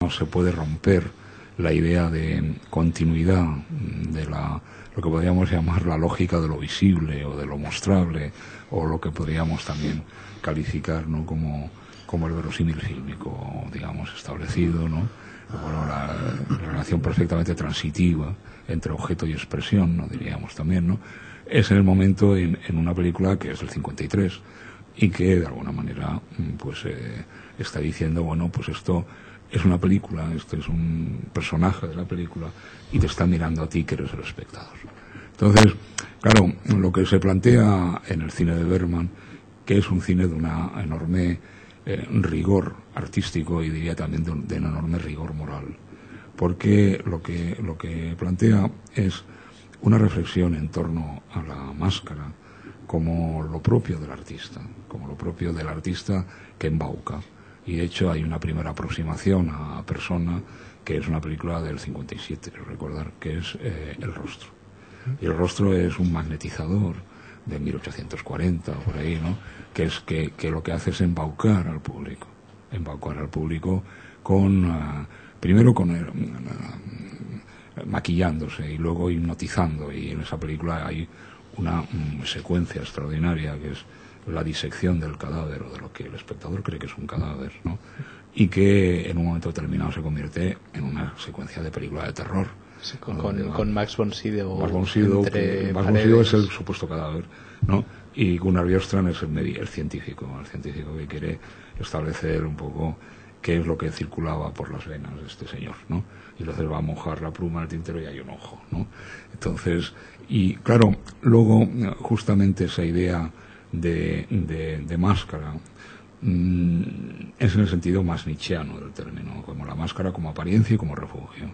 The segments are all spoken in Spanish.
se puede romper la idea de continuidad de lo que podríamos llamar la lógica de lo visible o de lo mostrable, o lo que podríamos también calificar, ¿no?, como el verosímil fílmico, digamos, establecido, ¿no? Bueno, la relación perfectamente transitiva entre objeto y expresión, ¿no?, diríamos también, ¿no? Es en el momento en una película que es del 53 y que de alguna manera pues está diciendo, bueno, pues esto es una película, este es un personaje de la película y te está mirando a ti, que eres el espectador. Entonces, claro, lo que se plantea en el cine de Bergman, que es un cine de una enorme rigor artístico y diría también de un enorme rigor moral, porque lo que plantea es una reflexión en torno a la máscara como lo propio del artista, que embauca. Y de hecho hay una primera aproximación a Persona, que es una película del 57, recordar, que es El rostro. Y El rostro es un magnetizador de 1840 o por ahí, ¿no?, que lo que hace es embaucar al público con primero con maquillándose y luego hipnotizando, y en esa película hay una secuencia extraordinaria que es la disección del cadáver, o de lo que el espectador cree que es un cadáver, ¿no?, y que en un momento determinado se convierte en una secuencia de película de terror. Sí, con Max von Sydow. Max von Sydow es el supuesto cadáver, ¿no? Y Gunnar Björkstrand es el científico que quiere establecer un poco qué es lo que circulaba por las venas de este señor, ¿no? Y entonces va a mojar la pluma en el tintero y hay un ojo, ¿no? Entonces, y claro, luego justamente esa idea de máscara es en el sentido más nietzscheano del término, como la máscara como apariencia y como refugio.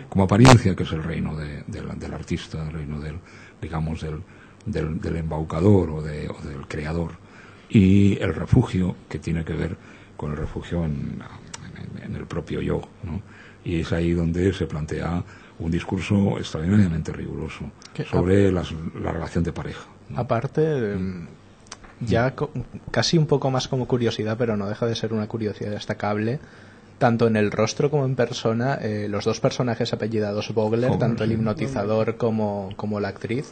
Como apariencia, que es el reino del artista, el reino del embaucador o del creador, y el refugio, que tiene que ver con el refugio en el propio yo, ¿no? Y es ahí donde se plantea un discurso extraordinariamente riguroso sobre la relación de pareja, ¿no? Aparte, ya casi un poco más como curiosidad, pero no deja de ser una curiosidad destacable, tanto en El rostro como en Persona, los dos personajes apellidados Vogler, tanto el hipnotizador como la actriz,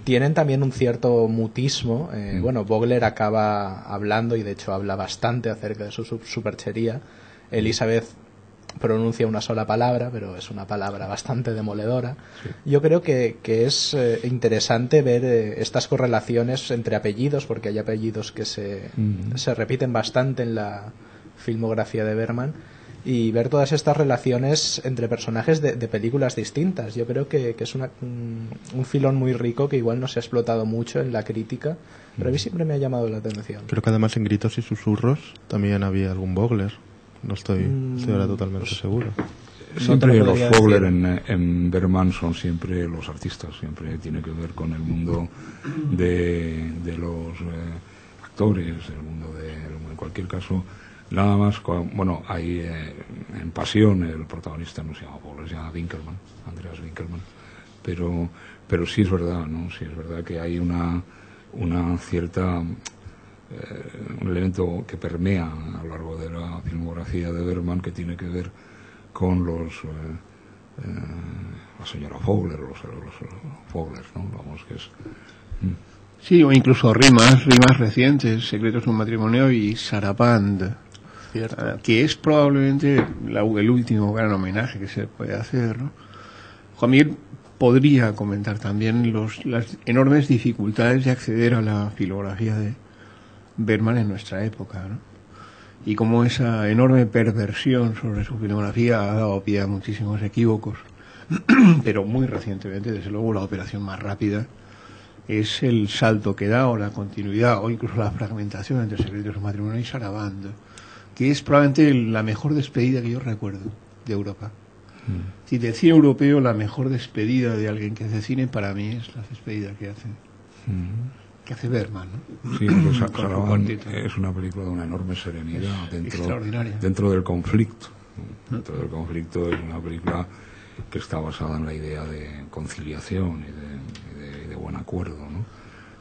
tienen también un cierto mutismo. Bueno, Vogler acaba hablando, y de hecho habla bastante acerca de su superchería. Elizabeth pronuncia una sola palabra, pero es una palabra bastante demoledora. Sí. Yo creo que es interesante ver estas correlaciones entre apellidos, porque hay apellidos que se repiten bastante en la filmografía de Bergman, y ver todas estas relaciones entre personajes de películas distintas. Yo creo que es un filón muy rico que igual no se ha explotado mucho en la crítica, pero a mí siempre me ha llamado la atención. Creo que además en Gritos y Susurros también había algún Vogler. No estoy ahora totalmente seguro. Siempre los Vogler en Bergman son siempre los artistas, siempre tiene que ver con el mundo de los actores, el mundo en cualquier caso. Nada más, bueno, hay en Pasión el protagonista no se llama Vogler, se llama Winkelmann, Andreas Winkelmann, pero sí es verdad, ¿no? Sí es verdad que hay una cierta un elemento que permea a lo largo de la filmografía de Bergman, que tiene que ver con la señora Vogler, los Vogler, ¿no? Vamos, que es sí, o incluso rimas recientes, Secretos de un matrimonio y Saraband, que es probablemente el último gran homenaje que se puede hacer, ¿no? Juan Miguel podría comentar también las enormes dificultades de acceder a la filmografía de Bergman en nuestra época, ¿no? Y cómo esa enorme perversión sobre su filmografía ha dado pie a muchísimos equívocos. Pero muy recientemente, desde luego, la operación más rápida es el salto que da, o la continuidad, o incluso la fragmentación entre Secretos de un matrimonio y Saraband, que es probablemente la mejor despedida que yo recuerdo de Europa. Si del cine europeo, la mejor despedida de alguien que hace cine para mí es la despedida que hace Bergman, ¿no? Sí, Saraband es una película de una enorme serenidad dentro del conflicto. Dentro del conflicto es una película que está basada en la idea de conciliación y de buen acuerdo, ¿no?,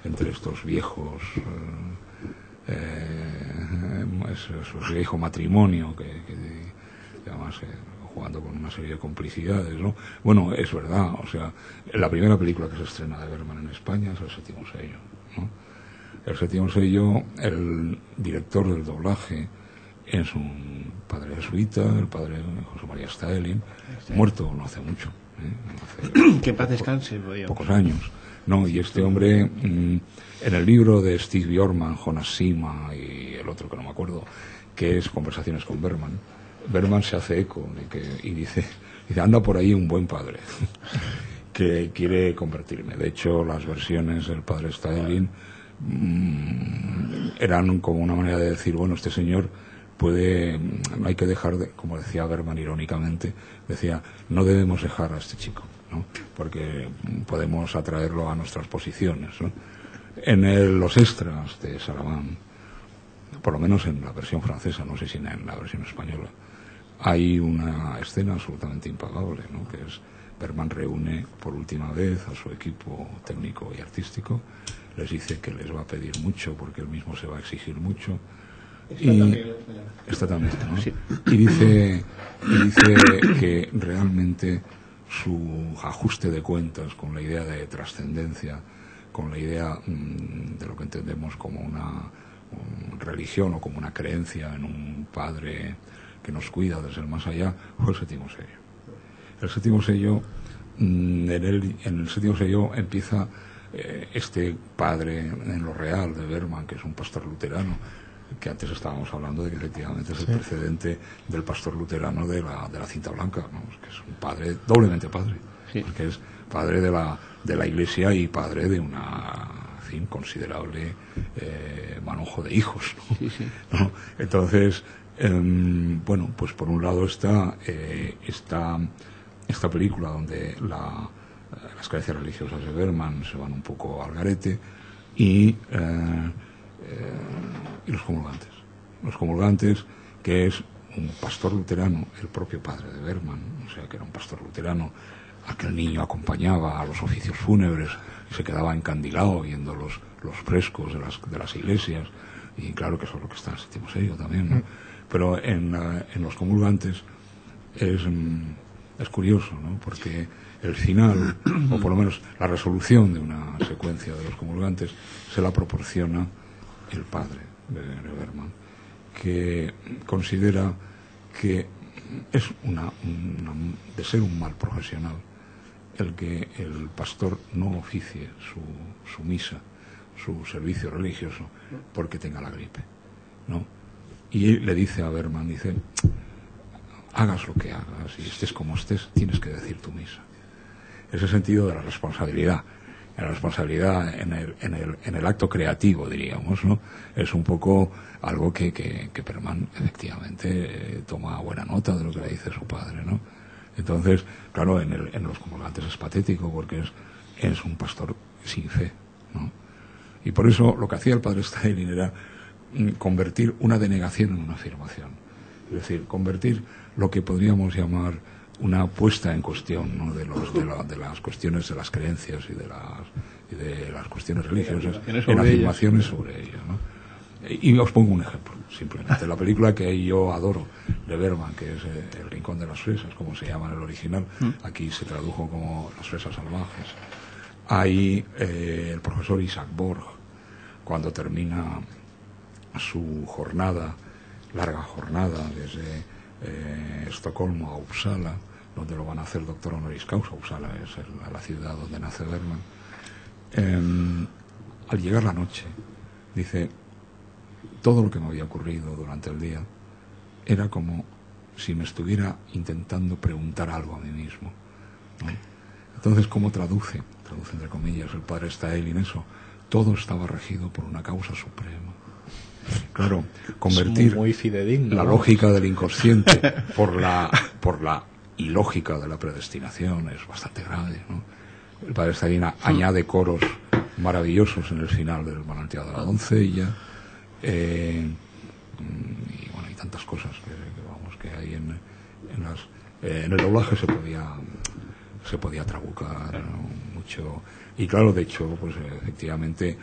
entre estos viejos su viejo matrimonio que además jugando con una serie de complicidades, ¿no? Bueno, es verdad, o sea, la primera película que se estrena de Bergman en España es El séptimo sello, ¿no? El séptimo sello, el director del doblaje es un padre jesuita, el padre José María Staelin, muerto no hace mucho, hace que paz descanse, pocos años, ¿no? Y este hombre, en el libro de Steve Bjorkman, Jonas Sima y el otro que no me acuerdo, que es Conversaciones con Bergman, Bergman se hace eco y dice, anda por ahí un buen padre que quiere convertirme. De hecho, las versiones del padre Staelin eran como una manera de decir, bueno, este señor puede, no hay que dejar de, como decía Bergman irónicamente, decía, no debemos dejar a este chico, ¿no? Porque podemos atraerlo a nuestras posiciones, ¿no? En los extras de Salamán, por lo menos en la versión francesa, no sé si en la versión española, hay una escena absolutamente impagable, ¿no? Que es Bergman reúne por última vez a su equipo técnico y artístico, les dice que les va a pedir mucho porque él mismo se va a exigir mucho. Esta también, ¿no? Sí. Y dice que realmente su ajuste de cuentas con la idea de trascendencia, con la idea de lo que entendemos como una religión o como una creencia en un padre que nos cuida desde el más allá, fue el séptimo sello. El séptimo sello, en el séptimo sello empieza este padre en lo real de Bergman, que es un pastor luterano, que antes estábamos hablando de que efectivamente es el precedente del pastor luterano de la cinta blanca, ¿no? Que es un padre, doblemente padre, porque es padre de la Iglesia y padre de una, en fin, considerable manojo de hijos, ¿no? Sí, sí. ¿No? Entonces, bueno, pues por un lado está esta película donde las creencias religiosas de Bergman se van un poco al garete y los comulgantes. Los comulgantes, que es un pastor luterano, el propio padre de Bergman, o sea, que era un pastor luterano, a que el niño acompañaba a los oficios fúnebres y se quedaba encandilado viendo los frescos de las iglesias, y claro que eso es lo que está en el séptimo sello también, ¿no? Pero en los comulgantes es curioso, ¿no? Porque el final, o por lo menos la resolución de una secuencia de los comulgantes, se la proporciona el padre de Bergman, que considera que es de ser un mal profesional el que el pastor no oficie su misa, su servicio religioso, porque tenga la gripe, ¿no? Y le dice a Bergman, dice, hagas lo que hagas y estés como estés, tienes que decir tu misa. Ese sentido de la responsabilidad, en el acto creativo, diríamos, ¿no? Es un poco algo que Bergman efectivamente toma buena nota de lo que le dice su padre, ¿no? Entonces, claro, en los comulgantes es patético porque es un pastor sin fe, ¿no? Y por eso lo que hacía el padre Staelin era convertir una denegación en una afirmación. Es decir, convertir lo que podríamos llamar una puesta en cuestión, ¿no? de las cuestiones de las creencias y de las cuestiones religiosas en afirmaciones sobre ellas, ¿no? Y os pongo un ejemplo, simplemente. La película que yo adoro de Bergman, que es El rincón de las fresas, como se llama en el original, aquí se tradujo como Las fresas salvajes. Ahí el profesor Isaac Borg, cuando termina su larga jornada desde Estocolmo a Uppsala, donde lo van a hacer doctor honoris causa. Uppsala es la ciudad donde nace Bergman. Al llegar la noche, dice, todo lo que me había ocurrido durante el día era como si me estuviera intentando preguntar algo a mí mismo, ¿no? Entonces, ¿cómo traduce entre comillas el padre Staelin eso? Todo estaba regido por una causa suprema. Claro, convertir muy fidedigno, la lógica del inconsciente por la ilógica de la predestinación es bastante grave, ¿no? El padre Staelin añade coros maravillosos en el final del manantial de la doncella, y bueno, hay tantas cosas que hay en el doblaje se podía trabucar, ¿no? Mucho. Y claro, de hecho, pues efectivamente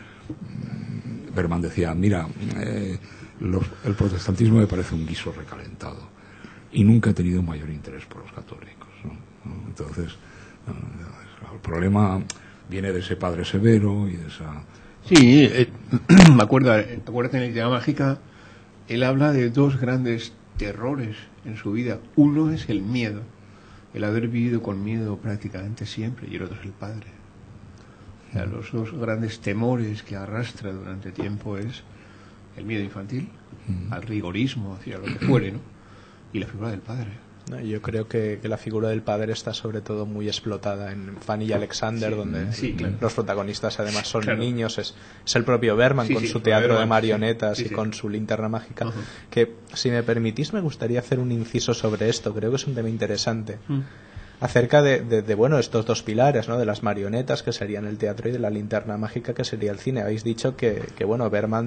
Bergman decía, mira, el protestantismo me parece un guiso recalentado y nunca ha tenido mayor interés por los católicos, ¿no? Entonces, el problema viene de ese padre severo y de esa... Sí, acuérdate en la Idea Mágica, él habla de dos grandes terrores en su vida. Uno es el miedo, el haber vivido con miedo prácticamente siempre, y el otro es el padre. O sea, los dos grandes temores que arrastra durante tiempo es el miedo infantil, al rigorismo, hacia lo que fuere, ¿no? Y la figura del padre. No, yo creo que la figura del padre está sobre todo muy explotada en Fanny y Alexander, Sí, donde claro. los protagonistas además son Claro. niños. Es el propio Berman con su teatro Berman, de marionetas sí, y con su linterna mágica. Ujú. Que, si me permitís, me gustaría hacer un inciso sobre esto. Creo que es un tema interesante. Acerca de bueno, estos dos pilares, ¿no? De las marionetas, que serían el teatro, y de la linterna mágica, que sería el cine. Habéis dicho que bueno, Berman